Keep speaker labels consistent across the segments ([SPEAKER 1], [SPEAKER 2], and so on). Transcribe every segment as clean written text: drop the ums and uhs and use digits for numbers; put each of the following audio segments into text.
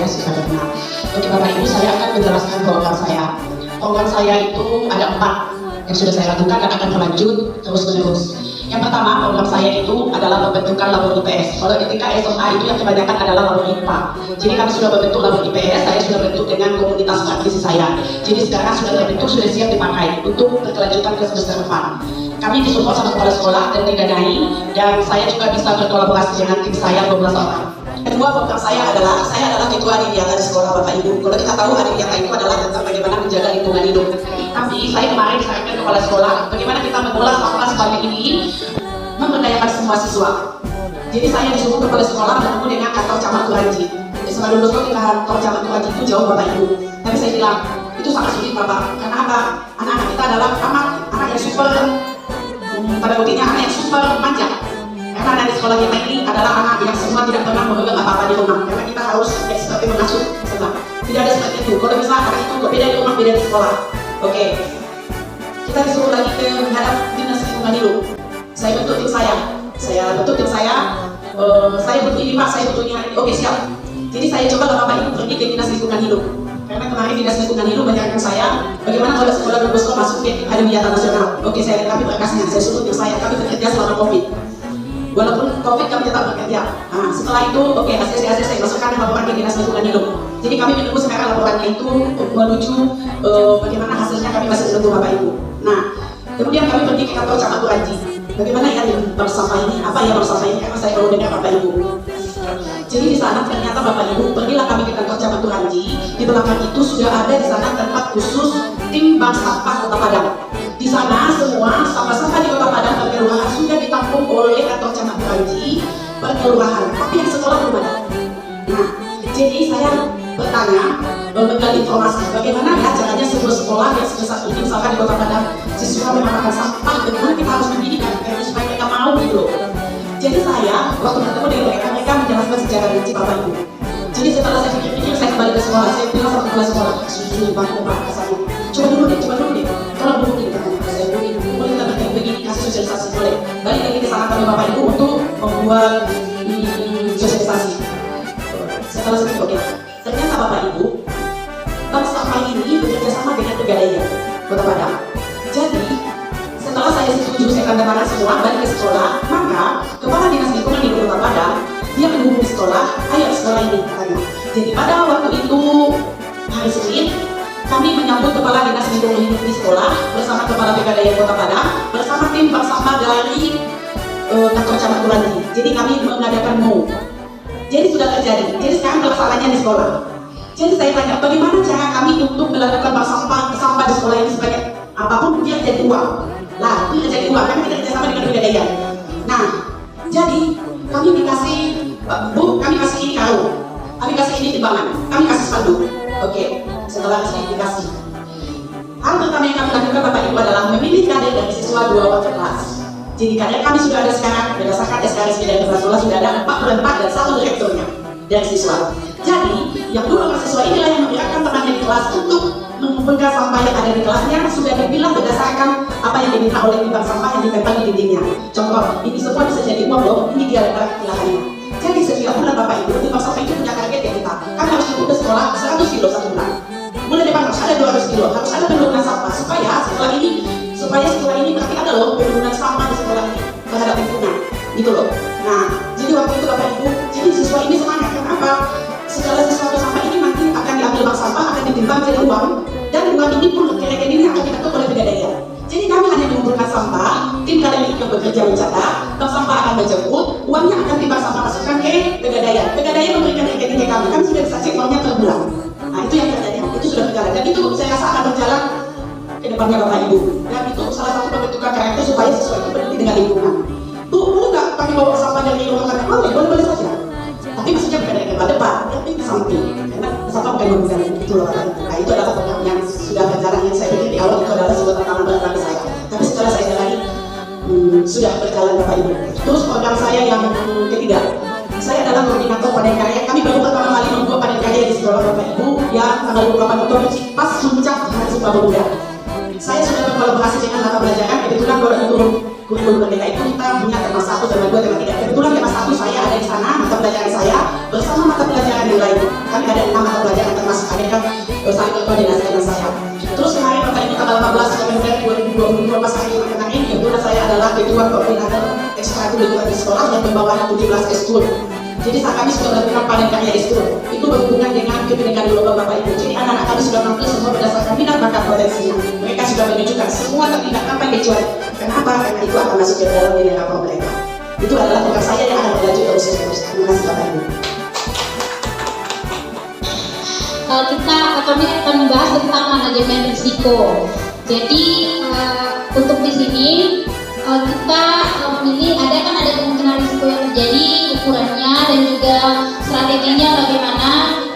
[SPEAKER 1] saya sudah kenal. Untuk Bapak Ibu, saya akan menjelaskan program saya. Program saya itu ada 4 yang sudah saya lakukan dan akan berlanjut terus-menerus. Yang pertama, program saya itu adalah pembentukan labor IPS. Kalau ketika SMA itu yang kebanyakan adalah labor IPA. Jadi kami sudah membentuk labor IPS, saya sudah bentuk dengan komunitas praktisi saya. Jadi sekarang sudah terbentuk, sudah siap dipakai untuk berkelanjutan ke semester depan. Kami disupport sama kepala sekolah dan didanai, dan saya juga bisa berkolaborasi dengan tim saya 12 orang. Kedua, program saya adalah ketua Adiwiyata di sekolah Bapak Ibu. Kalau kita tahu Adiwiyata itu adalah tentang bagaimana menjaga lingkungan hidup. Tapi saya kemarin disarankan kepala sekolah bagaimana kita mengolah sampah seperti ini, memberdayakan semua siswa. Jadi saya disuruh kepala sekolah bertemu dengan kantor camat Turanji. Jadi sebelum besok di kantor camat Turanji itu jauh Bapak Ibu. Tapi saya bilang itu sangat sulit Bapak. Karena apa? Anak-anak kita adalah anak yang super, pada buktinya anak yang super manja. Karena anak di sekolah kita ini adalah anak yang semua tidak pernah memegang apa-apa di rumah. Karena kita harus seperti mengasuh semua. Tidak ada seperti itu. Kalau bisa anak itu beda di rumah, beda di sekolah. Oke. Kita disuruh lagi ke menghadap dinas lingkungan hidup. Saya bentuk tim saya. Saya bentuk ini Pak, saya bentuk ini. Oke, siap. Jadi saya coba Bapak Ibu pergi ke dinas lingkungan hidup. Karena kemarin dinas lingkungan hidup menyarankan saya bagaimana kalau sekolah Don Bosco masuk ke Adiwiyata Nasional. Oke, saya lengkapi berkasnya. Saya suruh tim saya. Kami bekerja selama COVID. Walaupun COVID kami tetap bekerja. Nah, setelah itu, oke, hasil saya masukkan laporan ke dinas lingkungan hidup. Jadi kami menunggu sekarang laporannya itu menuju bagaimana hasilnya, kami masih menunggu Bapak Ibu. Nah, kemudian kami pergi ke kantor camat Turanji. Bagaimana ya bank sampah ini? Apa ya bank sampah ini? Karena saya baru dengar Bapak Ibu. Jadi di sana ternyata Bapak Ibu, pergilah kami ke kantor camat Turanji. Di belakang itu sudah ada di sana tempat khusus tim bank sampah Kota Padang. Di sana semua sampah-sampah di Kota Padang per kelurahan sudah ditampung oleh kantor camat Turanji per kelurahan. Tapi yang sekolah belum ada. Nah, jadi saya bertanya, menggali informasi bagaimana ya caranya sebuah sekolah yang sebesar ini, misalkan di Kota Padang, siswa memakan sampah, bagaimana kita harus mendidik anak-anak supaya mereka mau gitu loh. Jadi saya waktu bertemu dengan mereka menjelaskan secara rinci Bapak Ibu. Jadi setelah saya pikir-pikir, saya kembali ke sekolah, saya bilang sama kepala sekolah, sudah Pak, kasarnya. Coba dulu deh, kalau dulu deh, saya boleh kita begini, kasih sosialisasi, boleh. Balik lagi ke sana kami Bapak Ibu untuk membuat sosialisasi. Setelah itu, oke. Ternyata Bapak Ibu, bank sampah ini bekerja sama dengan Pegadaian Kota Padang. Jadi, setelah saya setuju, saya tanda tangan semua, balik ke sekolah, maka kepala dinas lingkungan di Kota Padang, dia menghubungi sekolah, ayo sekolah ini katanya. Jadi pada waktu itu hari Senin, kami menyambut kepala dinas lingkungan hidup di sekolah bersama kepala Pegadaian Kota Padang bersama tim bank sampah dari kantor camat Turanji. Jadi kami mengadakan MOU. Jadi sudah terjadi. Jadi sekarang pelaksanaannya di sekolah. Jadi saya tanya, bagaimana cara kami untuk melakukan bank sampah di sekolah ini supaya apapun dia jadi uang. Lah, itu jadi uang. Kami kita kerjasama dengan Pegadaian. Nah, jadi kami dikasih Bu, kami kasih ini karung, kami kasih ini timbangan, kami kasih spanduk. Oke, setelah dikasih, hal pertama yang kami lakukan Bapak Ibu adalah memilih kader dari siswa 2 waktu kelas. Jadi kader kami sudah ada sekarang, berdasarkan SKRS dari kepala sekolah sudah ada 44 dan 1 direkturnya dari siswa. Jadi yang 2 orang siswa inilah yang membiarkan temannya di kelas untuk mengumpulkan sampah yang ada di kelasnya, sudah dipilah berdasarkan apa yang diminta oleh bank sampah yang ditempel di dindingnya. Contoh, ini semua bisa jadi uang loh, ini dia adalah pilahannya. Jadi setiap bulan Bapak Ibu, bank sampah itu punya target ya kita. Kami harus cukup ke sekolah 100 kilo 1 bulan. Mulai depan harus ada 200 kilo, harus ada penurunan sampah supaya setelah ini berarti ada loh penurunan sampah di sekolah ini terhadap lingkungan, gitu loh. Nah, jadi waktu itu Bapak Ibu, jadi siswa ini semangat. Kenapa? Segala sesuatu sampah ini nanti akan diambil bank sampah, akan ditimbang jadi uang, dan uang ini pun kira-kira ini akan diatur oleh Pegadaian. Jadi kami hanya mengumpulkan sampah, tim kalian yang bekerja mencatat, bank sampah akan menjemput, uangnya akan timbang sampah masukkan ke Pegadaian. Pegadaian memberikan rekening ke kami, kan sudah bisa cek uangnya per bulan. Nah, itu yang terjadi, itu sudah berjalan, dan itu saya rasa akan berjalan ke depannya Bapak Ibu. Dan itu salah satu pembentukan karakter supaya siswa itu peduli dengan lingkungan. Bu, boleh nggak kami bawa sampah dari rumah kami? Boleh saja. Tapi maksudnya bukan dari depan, tapi di samping. Karena sampah bukan membuka itu loh Bapak Ibu. Nah, itu adalah program yang sudah berjalan, yang saya pikir di awal itu adalah sebuah tantangan berat bagi saya. Tapi Bapak Ibu. Terus program saya yang ketiga, saya adalah koordinator panen karya. Kami baru pertama kali membuat panen karya di sekolah Bapak Ibu yang tanggal 28 Oktober pas puncak Hari Sumpah Pemuda. Saya sudah berkolaborasi dengan mata pelajaran, kebetulan kalau itu kurikulum merdeka itu kita punya tema 1, tema 2, tema 3. Kebetulan tema 1 saya ada di sana, mata pelajaran saya bersama mata pelajaran yang lain. Kami ada 6 mata pelajaran termasuk mereka saling berkoordinasi dengan saya. Terus kemarin Bapak Ibu tanggal 15 November 2022 pas hari kemarin, kebetulan saya adalah ketua koordinator ekstrakurikuler di sekolah yang membawahi 17 ekskul. Jadi saat kami sudah melakukan panen karya ekskul, itu berhubungan dengan kebinekaan global Bapak Ibu. Jadi anak-anak kami sudah mampu semua berdasarkan minat bakat potensinya. Mereka sudah menunjukkan semua terlibat apa yang dicuali. Kenapa? Karena itu akan masuk ke dalam nilai rapor mereka. Itu adalah tugas saya yang akan berlanjut terus. Terima kasih Bapak Ibu.
[SPEAKER 2] Kami akan membahas tentang manajemen risiko. Jadi untuk di sini kita memilih ada kemungkinan risiko yang terjadi, ukurannya dan juga strateginya bagaimana.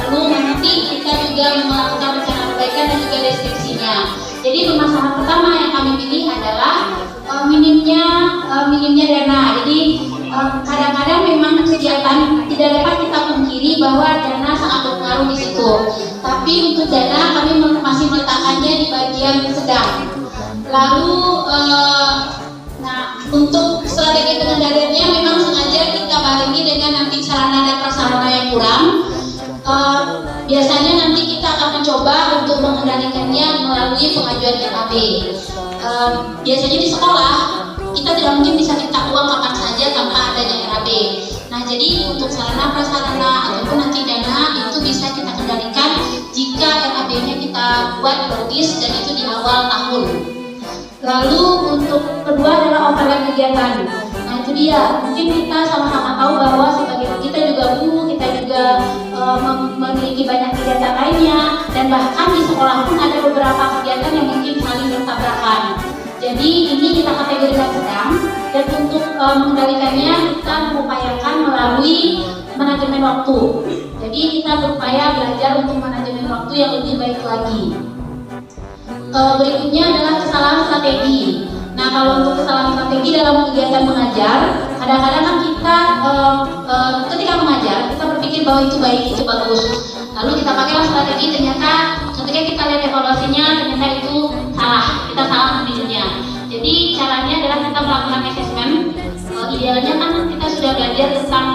[SPEAKER 2] Lalu nanti kita juga melakukan rencana perbaikan dan juga deskripsinya. Jadi permasalahan pertama yang kami pilih adalah minimnya dana. Jadi kadang-kadang memang kegiatan tidak dapat kita pungkiri bahwa dana sangat berpengaruh di situ. Tapi untuk dana kami masih meletakkannya di bagian sedang. Lalu untuk strategi pengendaliannya memang sengaja kita barengi dengan nanti sarana dan prasarana yang kurang. Biasanya nanti kita akan mencoba untuk mengendalikannya melalui pengajuan RAB. Biasanya di sekolah kita tidak mungkin bisa minta uang kapan saja tanpa adanya RAB. Nah, jadi untuk sarana prasarana ataupun nanti dana itu bisa kita kendalikan jika RAB-nya kita buat logis dan itu di awal tahun. Lalu untuk kedua adalah overlap kegiatan. Nah itu dia, mungkin kita sama-sama tahu bahwa sebagai kita juga guru, kita juga memiliki banyak kegiatan lainnya, dan bahkan di sekolah pun ada beberapa kegiatan yang mungkin saling bertabrakan. Jadi ini kita kategorikan sedang, dan untuk mengendalikannya kita mengupayakan melalui manajemen waktu. Jadi kita berupaya belajar untuk manajemen waktu yang lebih baik lagi. Berikutnya adalah kesalahan strategi. Nah, kalau untuk kesalahan strategi dalam kegiatan mengajar, kadang-kadang kan kita ketika mengajar kita berpikir bahwa itu baik, itu bagus. Lalu kita pakailah strategi, ternyata ketika kita lihat evaluasinya ternyata itu salah, kita salah menilainya. Jadi caranya adalah kita melakukan assessment. Idealnya kan kita sudah belajar tentang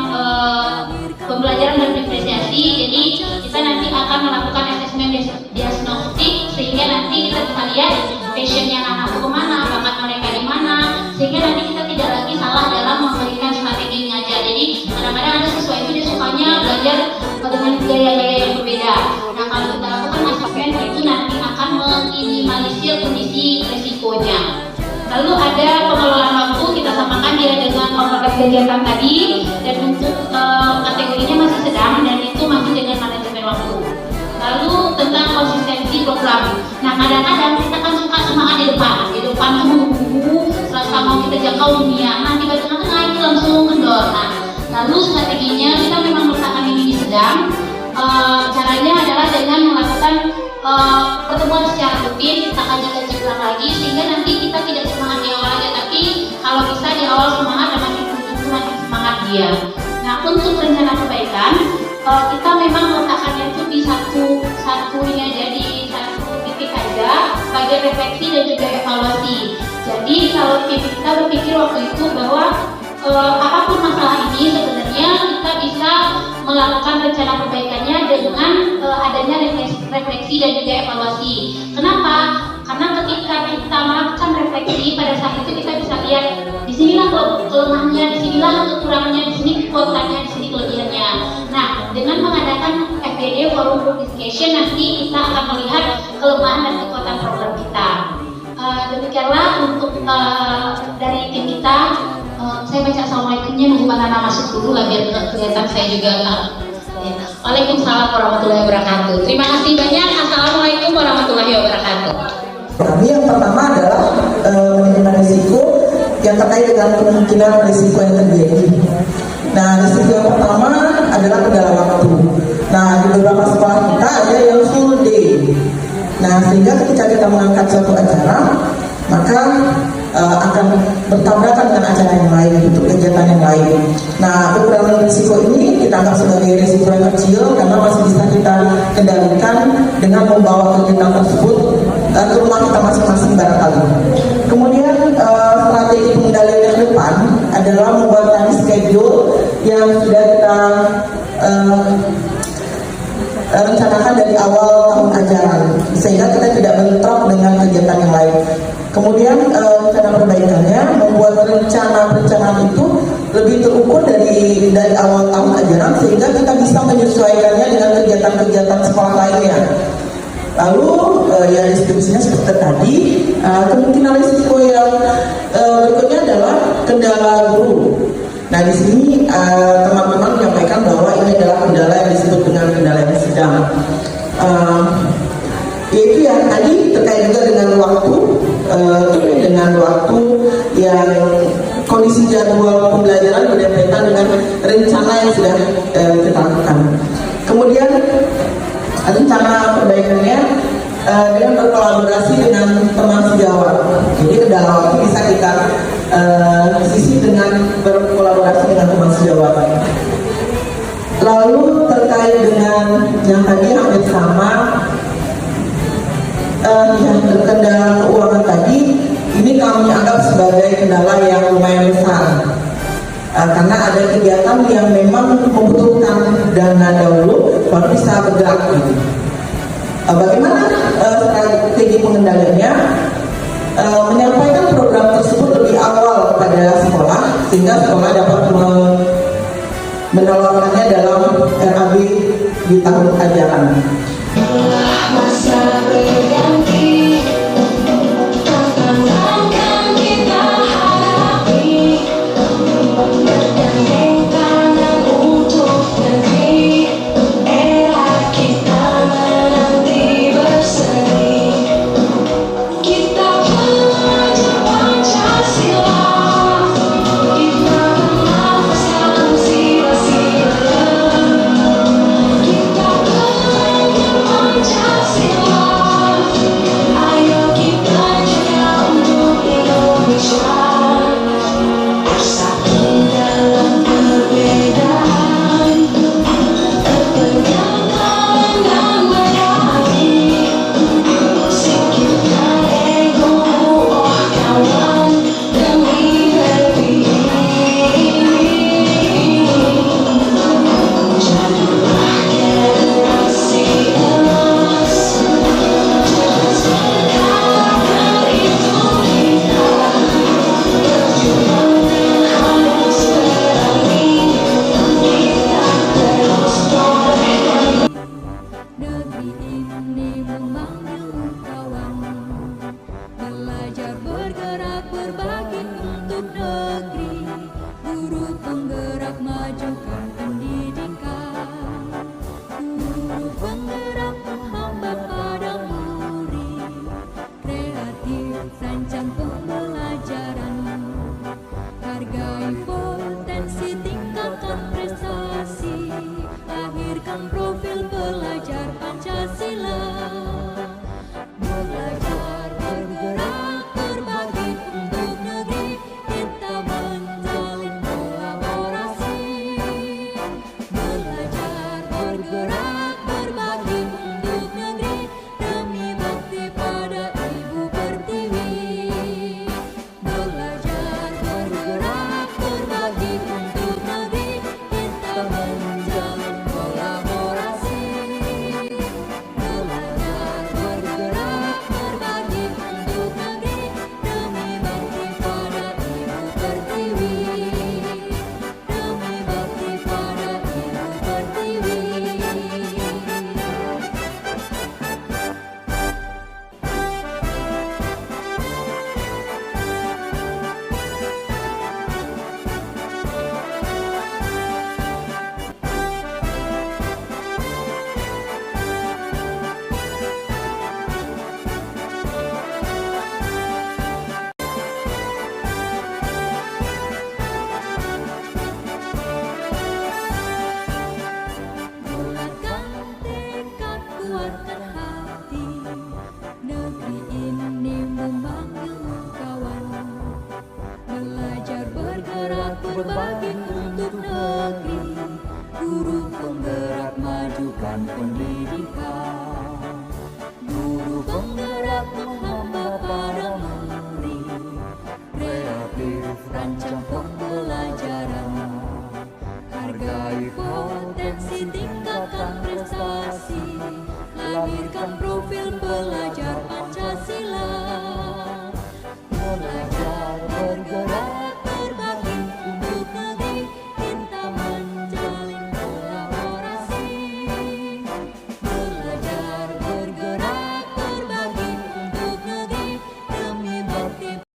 [SPEAKER 2] pembelajaran dan diferensiasi. Jadi kita nanti akan melakukan assessment diagnostik sehingga nanti kita bisa lihat passionnya anak itu kemana, bakat mereka di mana, sehingga nanti kita tidak lagi salah dalam memberikan strategi mengajar. Jadi kadang-kadang ada siswa itu dia sukanya belajar dengan gaya-gaya yang berbeda. Nah kalau kita lakukan assessment itu nanti akan meminimalisir kondisi resikonya. Lalu ada pengelolaan waktu, kita samakan dia dengan overlap kegiatan tadi, dan untuk kategorinya masih sedang dan itu masih dengan manajemen waktu. Lalu tentang konsistensi program. Nah kadang-kadang kita kan suka semangat di depan tuh serasa mau kita jangkau dunia. Nah tiba tengah-tengah itu langsung kendor. Nah lalu strateginya kita memang meletakkan ini di sedang. Caranya adalah dengan melakukan pertemuan secara rutin, kita kaji-kaji ulang lagi sehingga nanti kita tidak semangat di awal aja, tapi kalau bisa di awal semangat dan makin semangat dia. Nah untuk rencana perbaikan kita memang meletakkannya itu di satunya jadi satu titik aja bagian refleksi dan juga evaluasi. Jadi kalau kita berpikir waktu itu bahwa apapun masalah ini sebenarnya kita bisa melakukan rencana perbaikannya dengan adanya refleksi dan juga evaluasi. Kenapa? Karena ketika kita melakukan refleksi pada saat itu kita bisa lihat di sinilah kelemahannya, di sinilah kekurangannya, di sini kekuatannya, di sini kelebihannya. Nah, dengan mengadakan FGD Forum Group Discussion nanti kita akan melihat kelemahan dan kekuatan program kita. Demikianlah untuk dari tim kita. Saya baca assalamualaikumnya, nunggu Nana masuk dulu lah biar kelihatan saya juga. Waalaikumsalam warahmatullahi wabarakatuh. Terima kasih banyak. Assalamualaikum warahmatullahi wabarakatuh.
[SPEAKER 3] Kami yang pertama adalah manajemen risiko yang terkait dengan kemungkinan risiko yang terjadi. Nah, risiko yang pertama adalah kendala waktu. Nah, di beberapa sekolah kita ada yang full day. Nah, sehingga ketika kita mengangkat suatu acara, maka akan bertabrakan dengan acara yang lain, untuk kegiatan yang lain. Nah, kekurangan risiko ini kita anggap sebagai risiko yang kecil karena masih bisa kita kendalikan dengan membawa kegiatan tersebut ke rumah kita masing-masing barangkali. Kemudian strategi pengendalian yang depan adalah membuat time schedule yang sudah kita rencanakan dari awal tahun ajaran, sehingga kita tidak bentrok dengan kegiatan yang lain. Kemudian rencana perbaikannya, membuat rencana itu lebih terukur dari awal tahun ajaran, sehingga kita bisa menyesuaikannya dengan kegiatan-kegiatan sekolah lainnya. Lalu ya distribusinya seperti tadi. Kemungkinan risiko yang berikutnya adalah kendala guru. Nah, di sini teman-teman menyampaikan bahwa ini adalah kendala yang disebut dengan kendala yang sedang. Yaitu yang tadi terkait juga dengan waktu yang kondisi jadwal pembelajaran berdempetan dengan rencana yang sudah kita lakukan. Kemudian rencana perbaikannya dengan berkolaborasi dengan teman sejawat. Jadi kendala waktu bisa kita sisi dengan berkolaborasi dengan teman sejawat. Lalu terkait dengan yang tadi hampir sama, yang kendala keuangan tadi, ini kami anggap sebagai kendala yang lumayan besar. Karena ada kegiatan yang memang membutuhkan dana dahulu baru bisa bergerak gitu. Bagaimana strategi pengendaliannya? Menyampaikan program tersebut lebih awal kepada sekolah sehingga sekolah dapat menawarkannya dalam RAB di tahun ajaran. Masa berganti, tantangan yang kita hadapi, bergandeng tangan untuk negeri, era kita menanti berseri. Kita belajar Pancasila, kita menghapuskan sila-sila. Kita belajar Pancasila, ayo kita jaga untuk Indonesia. Bersatu dalam perbedaan, kepenyakan dan berani. Singkirkan ego, oh kawan, demi berpilih. Jadilah generasi emas, cerdas berkarakter itu kita. Berjuang harus berani, kita terus torehkan.
[SPEAKER 4] Negeri ini memanggil kawan, belajar bergerak berbagi untuk negeri, guru penggerak majukan pendidikan, guru penggerak menghambat pada murid, kreatif rancang pembelajaran, hargai potensi tingkatkan prestasi, lahirkan profil pelajar Pancasila. Belajar bergerak berbagi untuk negeri, kita menjalin kolaborasi. Belajar bergerak berbagi untuk negeri, demi bakti pada Ibu Pertiwi. Belajar bergerak berbagi untuk negeri, kita menjalin kolaborasi. Belajar bergerak berbagi untuk negeri, demi bakti pada Ibu Pertiwi. Demi bakti pada Ibu Pertiwi. Bulatkan tekad, kuatkan hati, negeri ini memanggil kawan. guru penggerak majukan pendidikan.